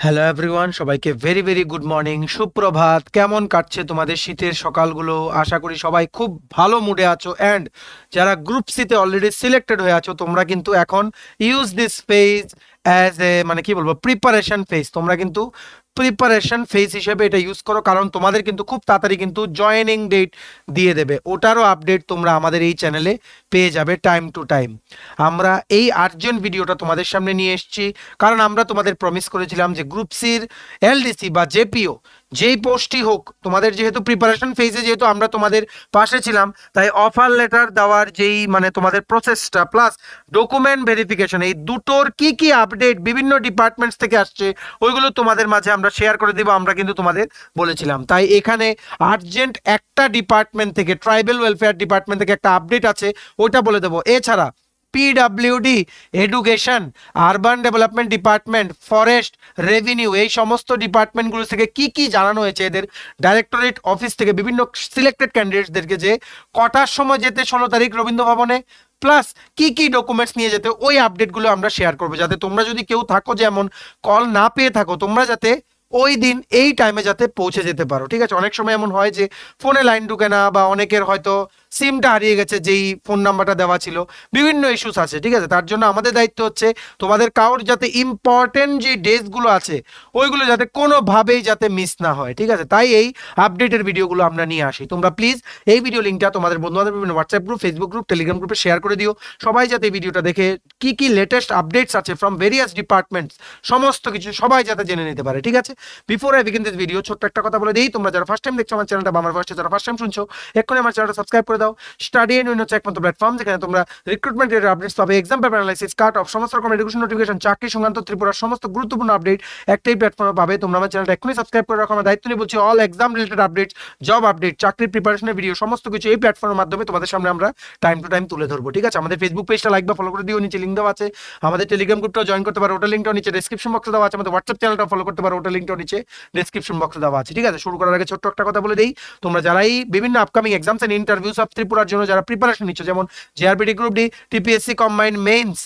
Hello everyone, সবাইকে very very good morning, সুপ্রভাত। কেমন কাটছে তোমাদের শীতের সকালগুলো? আশা করি সবাই খুব ভালো মুডে আছো। অ্যান্ড যারা গ্রুপ সিতে অলরেডি সিলেক্টেড হয়ে আছো, তোমরা কিন্তু এখন use this phase as a মানে কি বলবো প্রিপারেশন ফেজ। তোমরা কিন্তু প্রিপারেশন ফেজ হিসেবে এটা ইউজ করো, কারণ তোমাদের কিন্তু খুব তাড়াতাড়ি কিন্তু জয়েনিং ডেট দিয়ে দেবে। ওটারও আপডেট তোমরা আমাদের এই চ্যানেলে পেয়ে যাবে টাইম টু টাইম। আমরা এই আর্জেন্ট ভিডিওটা তোমাদের সামনে নিয়ে এসেছি, কারণ আমরা তোমাদের প্রমিস করেছিলাম যে গ্রুপ সির এলডিসি বা জেপিও যেই পোস্টই হোক, তোমাদের যেহেতু প্রিপারেশন ফেজে যেহেতু আমরা তোমাদের পাশে ছিলাম, তাই অফার লেটার দেওয়ার যেই মানে তোমাদের প্রসেসটা প্লাস ডকুমেন্ট ভেরিফিকেশন, এই দুটোর কি কি আপডেট বিভিন্ন ডিপার্টমেন্টস থেকে আসছে ওইগুলো তোমাদের মাঝে আমরা শেয়ার করে দেবো। আমরা কিন্তু তোমাদের বলেছিলাম, তাই এখানে আর্জেন্ট একটা ডিপার্টমেন্ট থেকে, ট্রাইবেল ওয়েলফেয়ার ডিপার্টমেন্ট থেকে একটা আপডেট আছে, ওইটা বলে দেবো। এছাড়া PWD, education, urban development department, forest, revenue, এই সমস্ত ডিপার্টমেন্টগুলো থেকে কি কি জানানো হয়েছে এদের ডাইরেক্টরেট অফিস থেকে বিভিন্ন সিলেক্টেড ক্যান্ডিডেটসদেরকে, যে কটার সময় যেতে 16 তারিখ রবীন্দ্র ভবনে, প্লাস কি কি ডকুমেন্টস নিয়ে যেতে, ওই আপডেটগুলো আমরা শেয়ার করবো, যাতে তোমরা যদি কেউ থাকো যেমন কল না পেয়ে থাকো, তোমরা যাতে ওই দিন এই টাইমে যাতে পৌঁছে যেতে পারো। ঠিক আছে, অনেক সময় এমন হয় যে ফোনে লাইন ঢুকে না, বা অনেকের হয়তো সিমটা হারিয়ে গেছে যেই ফোন নাম্বারটা দেওয়া ছিল, বিভিন্ন ইস্যুস আছে। ঠিক আছে, তার জন্য আমাদের দায়িত্ব হচ্ছে তোমাদের কারোর যাতে ইম্পর্টেন্ট যে ডেটসগুলো আছে ওইগুলো যাতে কোনোভাবেই যাতে মিস না হয়। ঠিক আছে, তাই এই আপডেটের ভিডিওগুলো আমরা নিয়ে আসি। তোমরা প্লিজ এই ভিডিও লিঙ্কটা তোমাদের বন্ধুবান্ধব বিভিন্ন WhatsApp group, Facebook group, Telegram গ্রুপে শেয়ার করে দিও। সবাই যাতে এই ভিডিওটা দেখে কি কি লেটেস্ট আপডেটস আছে ফ্রম ভেরিয়াস ডিপার্টমেন্টস, সমস্ত কিছু সবাই যাতে জেনে নিতে পারে। ঠিক আছে, before I begin this video ছোট্ট একটা কথা বলে দিই, তোমরা যারা ফার্স্ট টাইম দেখছো আমার চ্যানেলটা, বা আমার ভয়েসটা যারা ফার্স্ট টাইম শুনছো, এক্ষুনি আমার চ্যানেলটা সাবস্ক্রাইব করে দাও। স্টাডি এন্ড উইন হচ্ছে একমাত্র প্ল্যাটফর্ম যেখানে তোমরা রিক্রুটমেন্ট রিলেটেড আপডেটস পাবে, exam paper analysis, cut off, সমস্ত রকম এডুকেশন নোটিফিকেশন, চাকরি সংক্রান্ত ত্রিপুরার সমস্ত গুরুত্বপূর্ণ আপডেট একটাই প্ল্যাটফর্মে পাবে। তোমরা আমার চ্যানেলটা এক্ষুনি সাবস্ক্রাইব করে রাখো। আমার দায়িত্ব নিয়ে বলছি, all exam related updates, job update, চাকরির প্রিপারেশনের ভিডিও, সমস্ত কিছু এই প্ল্যাটফর্মের মাধ্যমে তোমাদের সামনে আমরা টাইম টু টাইম তুলে ধরবো। ঠিক আছে, আমাদের ফেসবুক পেজটা লাইক বা ফলো করে দিও, নিচে লিঙ্ক দেওয়া আছে। আমাদের টেলিগ্রাম গ্রুপটাও জয়েন করতে পারো, ওটার লিঙ্কটাও নিচে ডেসক্রিপশন বক্সে দেওয়া আছে। আমাদের হোয়াটসঅ্যাপ চ্যানেলটা ফলো করতে পারো, ওটার লিঙ্কটাও নিচে ডেসক্রিপশন বক্সে দেওয়া আছে। ঠিক আছে, শুরু করার আগে ছোট্ট একটা কথা বলে দিই, তোমরা যারাই বিভিন্ন upcoming exams and interviews of ত্রিপুরার জন্য যারা প্রিপারেশন নিচ্ছ, যেমন JRBT group D, TPSC combined mains,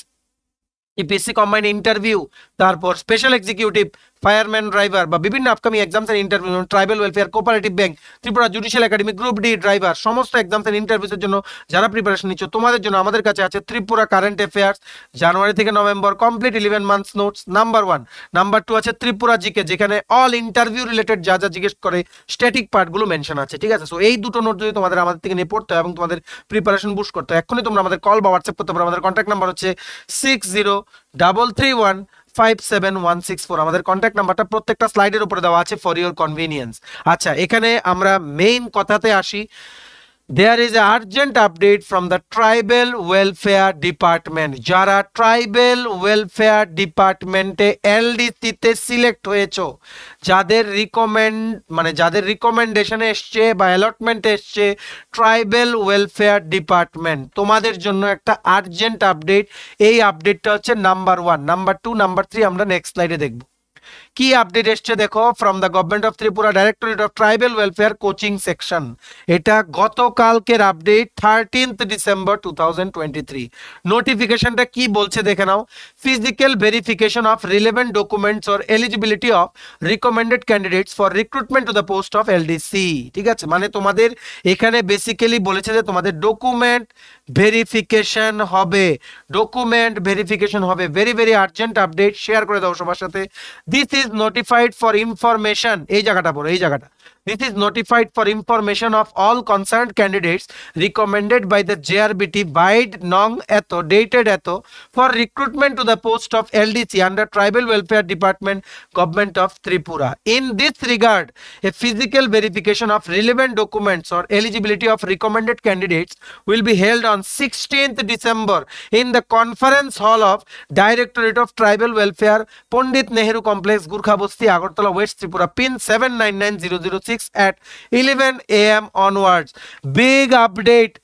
TPSC combined interview, তারপর স্পেশাল এক্সিকিউটিভ, ফায়ারম্যান, ড্রাইভার, বা বিভিন্ন upcoming exams and interview, tribal welfare, cooperative bank, Tripura judicial academy, group D driver, সমস্ত exams and ইন্টারভিউসের জন্য যারা প্রিপারেশন নিচ্ছ, তোমাদের জন্য আমাদের কাছে আছে ত্রিপুরা কারেন্ট অ্যাফেয়ার্স জানুয়ারি থেকে November, complete 11 months notes, number 1। Number 2 আছে ত্রিপুরা জিকে, যেখানে অল ইন্টারভিউ রিলেটেড যা যা জিজ্ঞেস করে স্ট্যাটিক পার্টগুলো মেনশন আছে। ঠিক আছে, সো এই দুটো নোট যদি তোমাদের আমাদের থেকে নিয়ে পড়তে হয় এবং তোমাদের প্রিপারেশন বুস্ট করতে হয়, এখনই তোমরা আমাদের কল বা হোয়াটসঅ্যাপ করতে পারো। আমাদের কন্ট্যাক্ট নাম্বার হচ্ছে 6033157164। আমাদের কন্ট্যাক্ট নাম্বারটা প্রত্যেকটা স্লাইডের উপরে দেওয়া আছে ফর ইওর কনভিনিয়েন্স। আচ্ছা, এখানে আমরা মেইন কথাতে আসি। There is an urgent update from the Tribal Welfare Department. যারা ট্রাইবেল ওয়েলফেয়ার ডিপার্টমেন্টে এলডিসি তে সিলেক্ট হয়েছো, যাদের যাদের রিকমেন্ডেশনে এসছে বা অ্যালটমেন্ট এসছে ট্রাইবেল ওয়েলফেয়ার ডিপার্টমেন্ট, তোমাদের জন্য একটা আর্জেন্ট আপডেট। এই আপডেটটা হচ্ছে নাম্বার 1। নাম্বার 2, নাম্বার 3 আমরা নেক্সট স্লাইডে দেখবো। কি আপডেট এসছে দেখো, from the government of Tripura, directorate of tribal welfare coaching section. এটা গতকালকের আপডেট, 13th ডিসেম্বর 2023। নোটিফিকেশনটা কি বলছে দেখে নাও। Physical verification of relevant documents or eligibility of recommended candidates for recruitment to the post of LDC. ঠিক আছে, মানে তোমাদের এখানে বেসিক্যালি বলেছে যে তোমাদের ডকুমেন্ট ভেরিফিকেশন হবে, ডকুমেন্ট ভেরিফিকেশন হবে। Very very urgent update, share করে দাও সবার সাথে। This is notified for information, এই জায়গাটা পড়ো, এই জায়গাটা। This is notified for information of all concerned candidates recommended by the JRBT Wide Nong Eto dated Eto for recruitment to the post of LDC under Tribal Welfare Department, Government of Tripura. In this regard, a physical verification of relevant documents or eligibility of recommended candidates will be held on 16th December in the conference hall of Directorate of Tribal Welfare, Pandit Nehru Complex, Gurkha Basti, Agartala, West Tripura, pin 799006 at 11 AM onwards. Big update,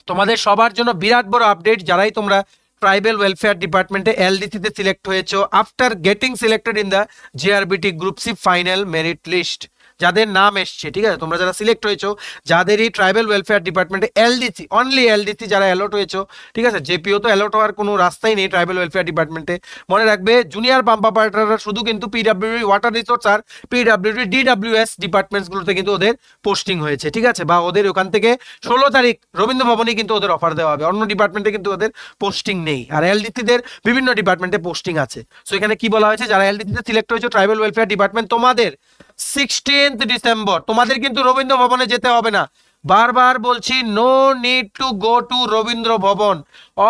তোমাদের সবার জন্য বিরাট বড় update. যারাই তোমরা tribal welfare ডিপার্টমেন্টে LDC তে select হয়েছো after getting selected in the JRBT group C final merit list, যাদের নাম এসছে, ঠিক আছে, তোমরা যারা সিলেক্ট হয়েছো, যাদেরই ট্রাইবাল ওয়েলফেয়ার ডিপার্টমেন্টে এলডিসি, অনলি এলডিসি যারা অ্যালট হয়েছো, ঠিক আছে, জেপিও তো অ্যালট হওয়ার কোনো রাস্তাই নেই ট্রাইবাল ওয়েলফেয়ার ডিপার্টমেন্টে। মনে রাখবে জুনিয়র পাম্প অপারেটররা শুধু কিন্তু পিডব্লিউডি ওয়াটার রিসোর্স আর পিডব্লিউডি ডিডব্লিউএস ডিপার্টমেন্টসগুলোতে কিন্তু ওদের পোস্টিং হয়েছে, ঠিক আছে, বা ওদের ওখান থেকে 16 তারিখ রবীন্দ্র ভবনে কিন্তু ওদের অফার দেওয়া হবে, অন্য ডিপার্টমেন্টে কিন্তু ওদের পোস্টিং নেই। আর এলডিসিদের বিভিন্ন ডিপার্টমেন্টে পোস্টিং আছে। সো এখানে কি বলা হয়েছে, যারা এলডিসিতে সিলেক্ট হয়েছে ট্রাইবাল ওয়েলফেয়ার ডিপার্টমেন্ট, তোমাদের 16th ডিসেম্বর তোমাদের কিন্তু রবীন্দ্র ভবনে যেতে হবে না। বারবার বলছি, no need to go to Rabindra Bhavan.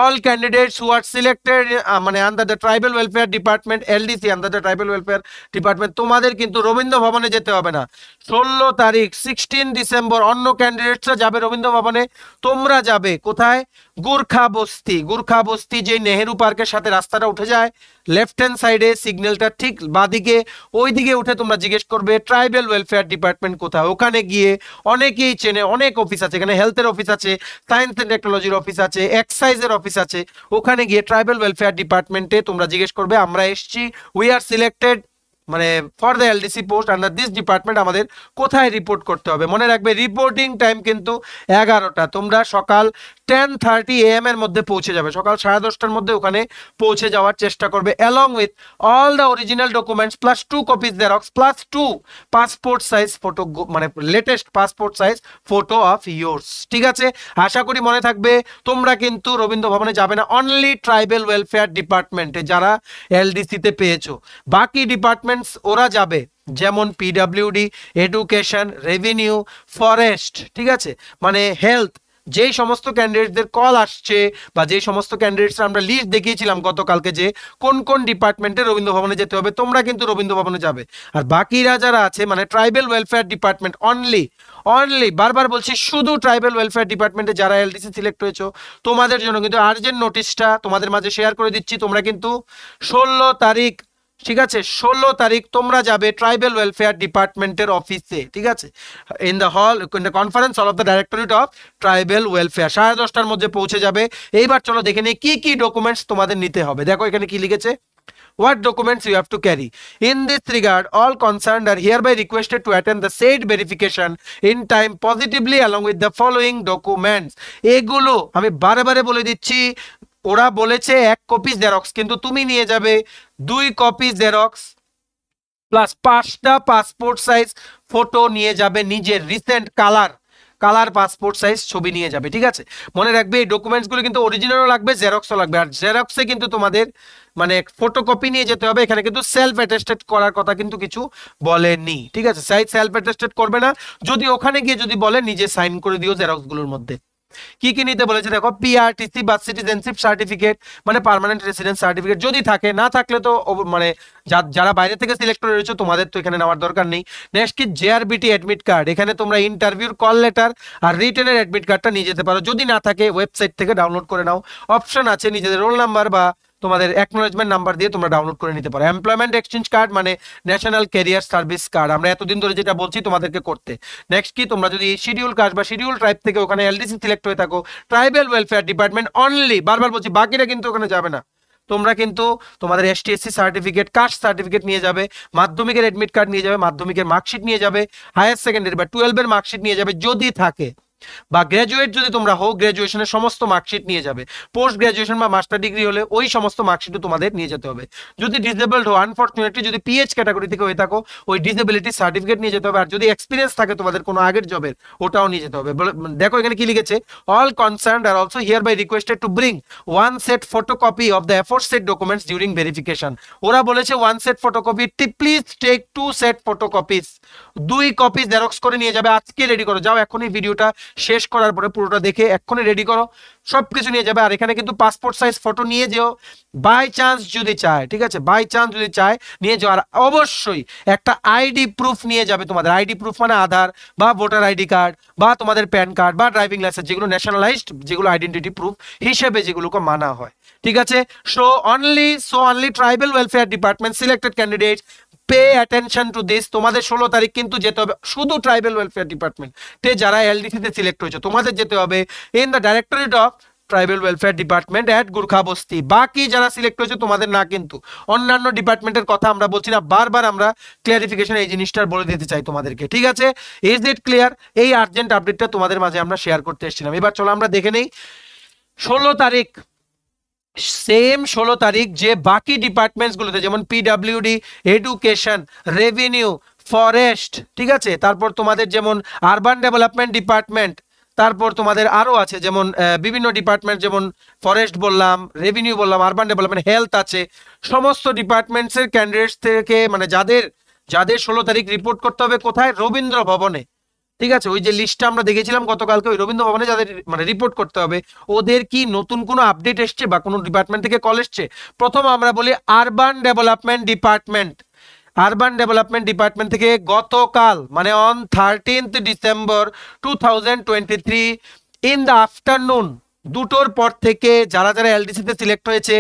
All candidates who are selected মানে under the tribal welfare department, LDC under the tribal welfare department, তোমাদের কিন্তু রবীন্দ্র ভবনে যেতে হবে না। 16 তারিখ 16 ডিসেম্বর অন্য ক্যান্ডিডেটসরা যাবে রবীন্দ্র ভবনে, তোমরা যাবে কোথায়? গুর্খা বস্তি। গুর্খা বস্তি যে নেহেরু পার্কের সাথে রাস্তাটা উঠে যায়, লেফট হ্যান্ড সাইডে সিগন্যালটা ঠিক বাদিকে, ওই দিকে উঠে তোমরা জিজ্ঞেস করবে ট্রাইবাল ওয়েলফেয়ার ডিপার্টমেন্ট কোথায়। ওখানে গিয়ে অনেকেই চেনে, অনেক অফিস আছে এখানে, হেলথের অফিস আছে, সায়েন্স এন্ড টেকনোলজির অফিস আছে, এক্সাইজের অফিস আছে। ওখানে গিয়ে ট্রাইবাল ওয়েলফেয়ার ডিপার্টমেন্টে তোমরা জিজ্ঞেস করবে আমরা এসছি, উই আর সিলেক্টেড মানে for the LDC post under this department, আমাদের কোথায় রিপোর্ট করতে হবে। মনে রাখবে রিপোর্টিং টাইম কিন্তু 11টা। তোমরা সকাল 10:30 AM এর মধ্যে পৌঁছে যাবে, সকাল 10:30টার মধ্যে ওখানে পৌঁছে যাওয়ার চেষ্টা করবে, along with all the original documents plus 2 copies xerox plus 2 passport size photo, মানে latest passport size photo of yours, ঠিক আছে। আশা করি মনে থাকবে। তোমরা কিন্তু রবীন্দ্র ভবনে যাবে না, অনলি ট্রাইবাল ওয়েলফেয়ার ডিপার্টমেন্টে যারা এলডিসিতে পেয়েছো। বাকি ডিপার্টমেন্টস ওরা যাবে, যেমন পিডব্লিউডি, এডুকেশন, রেভিনিউ, ফরেস্ট, ঠিক আছে, মানে হেলথ, যেই সমস্ত ক্যান্ডিডেটদের কল আসছে বা যেই সমস্ত ক্যান্ডিডেটস আমরা লিস্ট দেখিয়েছিলাম গতকালকে যে কোন কোন ডিপার্টমেন্টে রবীন্দ্র ভবনে যেতে হবে, তোমরা কিন্তু রবীন্দ্র ভবনে যাবে। আর বাকিরা যারা আছে মানে tribal welfare department only, only বারবার বলছি, শুধু ট্রাইবাল ওয়েলফেয়ার ডিপার্টমেন্টে যারা এলডিসি সিলেক্ট হয়েছো তোমাদের জন্য কিন্তু আর্জেন্ট নোটিশটা তোমাদের মাঝে শেয়ার করে দিচ্ছি। তোমরা কিন্তু 16 তারিখ, ঠিক আছে, 16 তারিখ তোমরা যাবে ট্রাইবাল ওয়েলফেয়ার ডিপার্টমেন্টের অফিসে, ঠিক আছে, in the hall, in the conference hall of the directorate of tribal welfare. 10:30টার মধ্যে পৌঁছে যাবে। এইবার চলো দেখে নিই কি কি ডকুমেন্টস তোমাদের নিতে হবে। দেখো এখানে কি লিখেছে, what documents you have to carry. In this regard, all concerned are hereby requested to attend the said verification in time positively along with the following documents. এগুলো আমি বারে বারে বলে দিচ্ছি, ওরা বলেছে 1 কপি জেরক্স, কিন্তু তুমি নিয়ে যাবে 2 কপি জেরক্স প্লাস 5টা পাসপোর্ট সাইজ ফটো নিয়ে যাবে, নিজের রিসেন্ট কালার পাসপোর্ট সাইজ ছবি নিয়ে যাবে, ঠিক আছে। মনে রাখবে এই ডকুমেন্টসগুলো কিন্তু অরিজিনালও লাগবে, জেরক্সও লাগবে। আর জেরক্সে কিন্তু তোমাদের মানে ফটোকপি নিয়ে যেতে হবে, এখানে কিন্তু সেলফ অ্যাটেস্টেড করার কথা কিন্তু কিছু বলেনি, ঠিক আছে, সেলফ অ্যাটেস্টেড করবে না। যদি ওখানে গিয়ে যদি বলে নিজে সাইন করে দিও জেরক্সগুলোর মধ্যে। কি কি নিতে বলেছে দেখো, পিআরটিসি বা সিটিজেনশিপ সার্টিফিকেট মানে পার্মানেন্ট রেসিডেন্স সার্টিফিকেট যদি থাকে, না থাকলে তো মানে যারা বাইরে থেকে সিলেক্ট করে রয়েছে তোমাদের তো এখানে নেওয়ার দরকার নেই। নেক্সট কি জেআরবিটি অ্যাডমিট কার্ড, এখানে তোমরা ইন্টারভিউর কল লেটার আর রিটেনের অ্যাডমিট কার্ডটা নিয়ে যেতে পারো, যদি না থাকে ওয়েবসাইট থেকে ডাউনলোড করে নাও, অপশন আছে নিজেদের রোল নাম্বার বা তোমাদের অ্যাকনোলেজমেন্ট নাম্বার দিয়ে তোমরা ডাউনলোড করে নিতে পারো। এমপ্লয়মেন্ট এক্সচেঞ্জ কার্ড মানে ন্যাশনাল ক্যারিয়ার সার্ভিস কার্ড, আমরা এতদিন ধরে যেটা বলছি তোমাদেরকে করতে। নেক্সট কি, তোমরা যদি শিডিউল কাস্ট বা শিডিউল ট্রাইব থেকে ওখানে এলডিসি সিলেক্ট হয়ে থাকো, ট্রাইবাল ওয়েলফেয়ার ডিপার্টমেন্ট অনলি, বারবার বলছি বাকিরা কিন্তু ওখানে যাবে না। তোমরা কিন্তু তোমাদের এসটিএসসি সার্টিফিকেট, কাস্ট সার্টিফিকেট নিয়ে যাবে, মাধ্যমিকের অ্যাডমিট কার্ড নিয়ে যাবে, মাধ্যমিকের মার্কশিট নিয়ে যাবে, হায়ার সেকেন্ডারি বা 12-এর মার্কশিট নিয়ে যাবে যদি থাকে, বা গ্র্যাজুয়েট যদি তোমরা হও গ্র্যাজুয়েশনের সমস্ত মার্কশিট নিয়ে যাবে, পোস্ট গ্র্যাজুয়েশন বা মাস্টার ডিগ্রি হলে ওই সমস্ত মার্কশিটও তোমাদের নিয়ে যেতে হবে। যদি ডিসেবলড হও, আনফরচুনেটলি যদি পিএইচ ক্যাটাগরি থেকে হয়ে থাকো, ওই ডিসেবিলিটি সার্টিফিকেট নিয়ে যেতে হবে। আর যদি এক্সপিরিয়েন্স থাকে তোমাদের কোনো আগের জবের, ওটাও নিয়ে যেতে হবে। দেখো এখানে কি লিখেছে, all concerned are also hereby requested to bring 1 set photocopy of the aforesaid documents during verification. ওরা বলেছে 1 set photocopy, please take 2 set photocopies, 2 copy xerox করে নিয়ে যাবে। আজকে রেডি করো, যাও এখনই ভিডিওটা শেষ করার পরে পুরোটা দেখে এক্ষুনি রেডি করো, সবকিছু নিয়ে যাবে। আর এখানে কিন্তু পাসপোর্ট সাইজ ফটো নিয়ে যেও, বাই চান্স যদি চায়, ঠিক আছে, বাই চান্স যদি চায় নিয়ে যাও। আর অবশ্যই একটা আইডি প্রুফ নিয়ে যাবে। তোমাদের আইডি প্রুফ মানে আধার বা ভোটার আইডি কার্ড বা তোমাদের প্যান কার্ড বা ড্রাইভিং লাইসেন্স, যেগুলো ন্যাশনালাইজড, যেগুলো আইডেন্টিটি প্রুফ হিসেবে যেগুলোকে মানা হয়, ঠিক আছে। So only tribal welfare department selected candidate pay attention to this. তোমাদের 16 তারিখ কিন্তু যেতে হবে শুধু ট্রাইবাল ওয়েলফেয়ার ডিপার্টমেন্টে যারা এলডিসিতে সিলেক্ট হয়েছে, তোমাদের যেতে হবে in the directorate of tribal welfare department at Gurkhabasti. বাকি যারা সিলেক্ট হয়েছে তোমাদের না, কিন্তু অন্যান্য ডিপার্টমেন্টের কথা আমরা বলছি না, বারবার আমরা ক্লিয়ারিফিকেশন এই জিনিসটার বলে দিতে চাই তোমাদেরকে, ঠিক আছে? Is it clear? এই আর্জেন্ট আপডেটটা তোমাদের মাঝে আমরা শেয়ার করতে এসেছিলাম। এবার চলো আমরা দেখে নেই 16 তারিখ, সেম 16 তারিখ যে বাকি ডিপার্টমেন্টস গুলোতে, যেমন পিডাব্লিউডি, এডুকেশন, রেভিনিউ, ফরেস্ট, ঠিক আছে, তারপর তোমাদের যেমন আরবান ডেভেলপমেন্ট ডিপার্টমেন্ট, তারপর তোমাদের আরো আছে যেমন বিভিন্ন ডিপার্টমেন্ট, যেমন ফরেস্ট বললাম, রেভিনিউ বললাম, আরবান ডেভেলপমেন্ট, হেলথ আছে, সমস্ত ডিপার্টমেন্টস এর ক্যান্ডিডেটস থেকে মানে যাদের যাদের 16 তারিখ রিপোর্ট করতে হবে কোথায়, রবীন্দ্র ভবনে, ঠিক আছে? ওই যে লিস্টটা আমরা দেখেছিলাম গতকালকে, ওই রবীন্দ্র ভবনে যাদের মানে রিপোর্ট করতে হবে, ওদের কি নতুন কোনো আপডেট এসছে বা কোনো ডিপার্টমেন্ট থেকে কল এসছে? প্রথম আমরা বলি urban development department. Urban development department থেকে গতকাল মানে on 13th December 2023 in the afternoon, দুটোর পর থেকে যারা যারা এলডিসিতে সিলেক্ট হয়েছে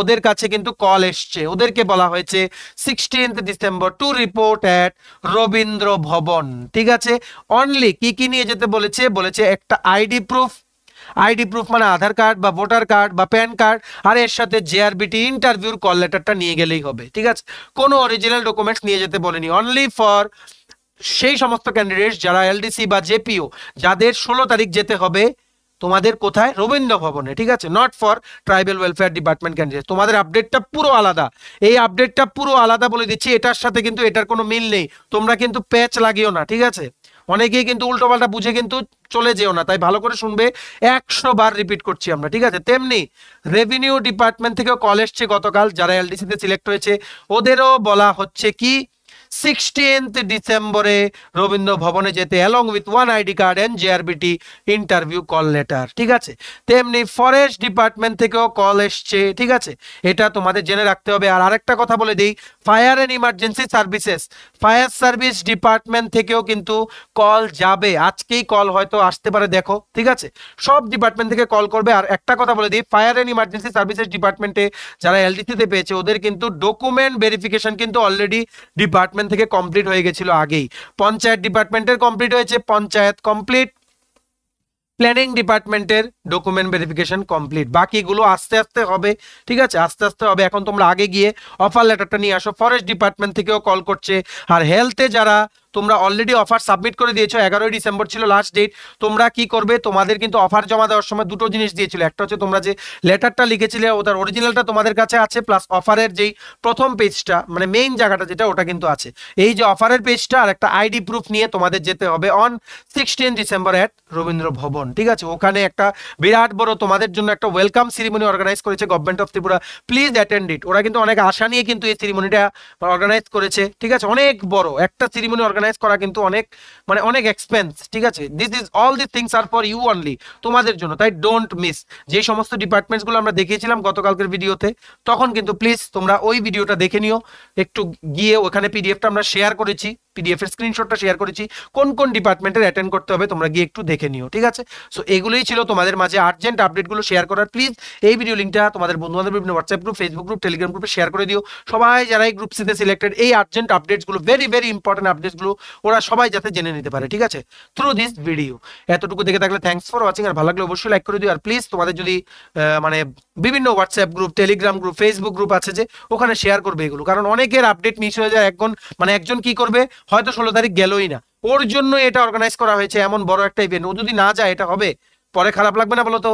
ওদের কাছে কিন্তু কল এসছে, ওদেরকে বলা হয়েছে 16th December to report at Rabindra Bhavan, ঠিক আছে? অনলি কি কি নিয়ে যেতে বলেছে? বলেছে একটা আইডি প্রুফ মানে আধার কার্ড বা ভোটার কার্ড বা প্যান কার্ড, আর এর সাথে জেআরবিটি ইন্টারভিউর কল লেটারটা নিয়ে গেলেই হবে, ঠিক আছে? কোনো অরিজিনাল ডকুমেন্টস নিয়ে যেতে বলেনি, অনলি ফর সেই সমস্ত ক্যান্ডিডেটস যারা এলডিসি বা জেপিও, যাদের 16 তারিখ যেতে হবে তোমাদের কোথায়, রবীন্দ্র ভবনে, ঠিক আছে? Not for tribal welfare department candidate. তোমাদের আপডেটটা পুরো আলাদা, এই আপডেটটা পুরো আলাদা বলে দিচ্ছি, এটার সাথে কিন্তু এটার কোনো মিল নেই, তোমরা কিন্তু প্যাচ লাগিও না, ঠিক আছে? অনেকেই কিন্তু উল্টোপাল্টা বুঝে কিন্তু চলে যেও না, তাই ভালো করে শুনবে, 100 বার রিপিট করছি আমরা, ঠিক আছে? তেমনি রেভিনিউ ডিপার্টমেন্ট থেকেও কল এসছে গতকাল, যারা এলডিসিতে সিলেক্ট হয়েছে ওদেরও বলা হচ্ছে কি 16th ডিসেম্বরে রবীন্দ্র ভবনে যেতে, along with one ID card and JRBT interview call letter, ঠিক আছে? তেমনি ফরেস্ট ডিপার্টমেন্ট থেকেও কল এসছে, ঠিক আছে? এটা তোমাদের জেনে রাখতে হবে। আর আরেকটা কথা বলে দিই, fire and emergency services, fire service department থেকেও কিন্তু কল যাবে, আজকেই কল হয়তো আসতে পারে, দেখো, ঠিক আছে? সব ডিপার্টমেন্ট থেকে কল করবে। আর একটা কথা বলে দিই, ফায়ার এন্ড ইমার্জেন্সি সার্ভিসেস ডিপার্টমেন্টে যারা এলডিসিতে পেয়েছে ওদের কিন্তু ডকুমেন্ট ভেরিফিকেশন কিন্তু অলরেডি ডিপার্টমেন্ট থেকে কমপ্লিট হয়ে গেছিল আগেই। পঞ্চায়েত ডিপার্টমেন্টের কমপ্লিট হয়েছে, পঞ্চায়েত কমপ্লিট, প্ল্যানিং ডিপার্টমেন্টের ডকুমেন্ট ভেরিফিকেশন কমপ্লিট, বাকিগুলো আস্তে আস্তে হবে, ঠিক আছে? আস্তে আস্তে হবে। এখন তোমরা আগে গিয়ে অফার লেটারটা নিয়ে আসো। ফরেস্ট ডিপার্টমেন্ট থেকেও কল করছে। আর হেলথে যারা তোমরা অলরেডি অফার সাবমিট করে দিয়েছো, 11ই ডিসেম্বর ছিল লাস্ট ডেট, তোমরা কি করবে, তোমাদের কিন্তু অফার জমা দেওয়ার সময় দুটো জিনিস দিয়েছিল, একটা হচ্ছে তোমরা যে লেটারটা লিখেছিলে ওটার অরিজিনালটা তোমাদের কাছে আছে, প্লাস অফারের যেই প্রথম পেজটা মানে মেইন জায়গাটা যেটা ওটা কিন্তু আছে, এই যে অফারের পেজটা, আর একটা আইডি প্রুফ নিয়ে তোমাদের যেতে হবে অন 16 ডিসেম্বর এট রবীন্দ্র ভবন, ঠিক আছে? ওখানে একটা বিরাট বড় তোমাদের জন্য একটা ওয়েলকাম সেরিমনি অর্গানাইজ করেছে government of Tripura, please attend it. ওরা কিন্তু অনেক আশা নিয়ে কিন্তু এই সেরিমনিটা অর্গানাইজ করেছে, ঠিক আছে? অনেক বড় একটা সেরিমনি অর্গানাইজ করা কিন্তু অনেক মানে অনেক এক্সপেন্স, ঠিক আছে? All this things are for you only, তোমাদের জন্য, তাই ডোন্ট মিস। যে সমস্ত ডিপার্টমেন্টস গুলো আমরা দেখিয়েছিলাম গতকালকের ভিডিওতে, তখন কিন্তু প্লিজ তোমরা ওই ভিডিওটা দেখে নিও, একটু গিয়ে ওখানে পিডিএফটা আমরা শেয়ার করেছি, পিডিএফ এর স্ক্রিনশটটা শেয়ার করেছি, কোন কোন ডিপার্টমেন্টের অ্যাটেন্ড করতে হবে তোমরা গিয়ে একটু দেখে নিও, ঠিক আছে? সো এগুলোই ছিল তোমাদের মাঝে আর্জেন্ট আপডেটগুলো শেয়ার করার। প্লিজ এই ভিডিও লিঙ্কটা তোমাদের বন্ধু-বান্ধব বিভিন্ন WhatsApp group, Facebook group, Telegram গ্রুপে শেয়ার করে দিও। সবাই যারা এই গ্রুপ সিতে সিলেক্টেড, এই আর্জেন্ট আপডেটসগুলো, ভেরি ভেরি ইম্পর্টেন্ট আপডেটসগুলো ওরা সবাই যাতে জেনে নিতে পারে, ঠিক আছে? Through this video. এতটুকু দেখে থাকলে থ্যাঙ্কস ফর ওয়াচিং, আর ভালো লাগলে অবশ্যই লাইক করে দিও। আর প্লিজ তোমাদের যদি মানে বিভিন্ন WhatsApp group, Telegram group, Facebook group আছে যে ওখানে শেয়ার করবে এগুলো, কারণ অনেকের আপডেট মিস হয়ে যায়। একজন কি করবে, হয়তো 16 তারিখ গেলই না, ওর জন্য এটা অর্গানাইজ করা হয়েছে, এমন বড় একটা ইভেন্ট, ও যদি না যায় এটা হবে পরে খারাপ লাগবে না বলো তো?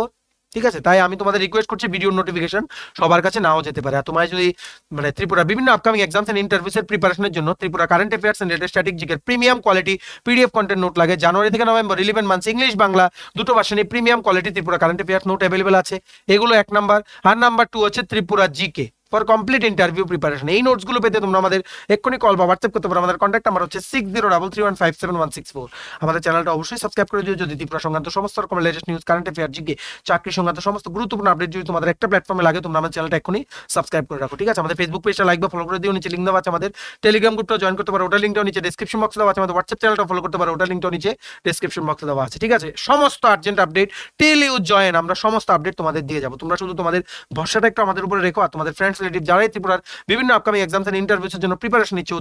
ঠিক আছে, তাই আমি তোমাদের রিকোয়েস্ট করছি, ভিডিও নোটিফিকেশন সবার কাছে নাও যেতে পারে। আর তোমরা যদি মানে ত্রিপুরা বিভিন্ন আপকামিং এক্সামস এন্ড ইন্টারভিউস এর প্রিপারেশনের জন্য Tripura current affairs and latest স্ট্র্যাটেজিকের premium quality PDF content note লাগে, জানুয়ারি থেকে নভেম্বর 11 মান্থস ইংলিশ বাংলা দুটো ভার্সনে premium quality Tripura current affairs note available আছে। এগুলো 1 নাম্বার। আর নাম্বার 2 হচ্ছে Tripura GK for complete interview preparation. এই নোটসগুলো পেতে তোমরা আমাদের এক্ষুনি কল বা হোয়াটসঅ্যাপ করতে পারো। আমাদের কন্ট্যাক্ট নাম্বার হচ্ছে 6033157164। আমাদের চ্যানেলটা অবশ্যই সাবস্ক্রাইব করে দিও যদি ত্রিপুরা সংক্রান্ত সমস্ত রকমের latest news, current affair, GK, চাকরি সংক্রান্ত সমস্ত গুরুত্বপূর্ণ আপডেট যদি তোমাদের একটা প্ল্যাটফর্মে লাগে, তোমরা আমাদের চ্যানেলটা এক্ষুনি সাবস্ক্রাইব করে রাখো, ঠিক আছে? আমাদের ফেসবুক পেজটা লাইক বা ফলো করে দিও, নিচে লিঙ্ক দেওয়া আছে। আমাদের টেলিগ্রাম গ্রুপটা জয়েন করতে পারো, ওটার লিঙ্কটাও নিচে ডেসক্রিপশন বক্সে দেওয়া আছে। আমাদের হোয়াটসঅ্যাপ চ্যানেলটা ফলো করতে পারো, ওটার লিঙ্কটাও নিচে ডেসক্রিপশন বক্সে দেওয়া আছে, ঠিক আছে? সমস্ত urgent update till you join, আমরা সমস্ত আপডেট তোমাদের দিয়ে যাবো। তোমরা শুধু তোমাদের ভরসাটা একটু আমাদের উপরে রেখো, আর তোমাদের ফ্রেন্ডস রিলেটিভ যারাই ত্রিপুরার বিভিন্ন আপকামিং এক্সামস এন্ড ইন্টারভিউস এর জন্য প্রিপারেশন নিচ্ছে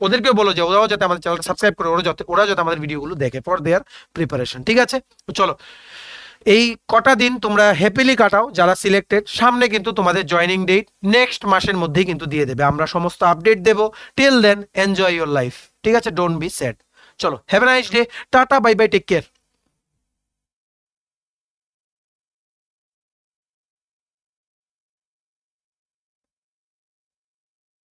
ওদেরকেও বলো যে ওরাও যাতে আমাদের চ্যানেলটা সাবস্ক্রাইব করে ওরা যাতে আমাদের ভিডিওগুলো দেখে ফর দেয়ার প্রিপারেশন, ঠিক আছে? চলো এই কটা দিন তোমরা হ্যাপিলি কাটাও যারা সিলেক্টেড, সামনে কিন্তু তোমাদের জয়নিং ডেট নেক্সট মাসের মধ্যেই কিন্তু দিয়ে দেবে, আমরা সমস্ত আপডেট দেব। Till then enjoy your life, ঠিক আছে, ডোন্ট বি স্যাড। চলো, have a nice day, tata, bye bye, take care.